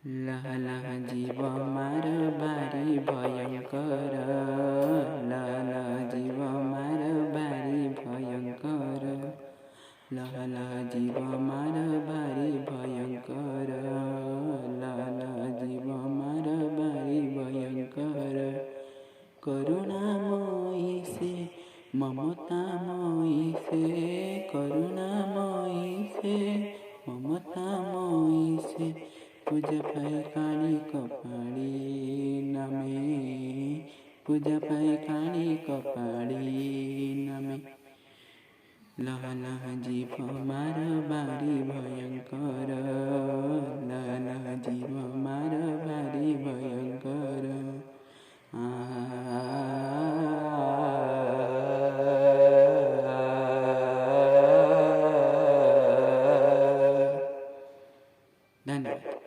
लह लह जीव मार बारी भयंकर, लह लह जीव मार बारी भयंकर, लह लह जीव मार बारी भयंकर, लह लह जीव मार बारी भयंकर। करुणामयी से ममतामयी से, करुणामयी से ममतामयी से, पूजा पाए काणी कपाड़ी नामे, पूजा पाए काणी कपाड़ी नामे। लह लह जीव मार बारी भयंकर, लह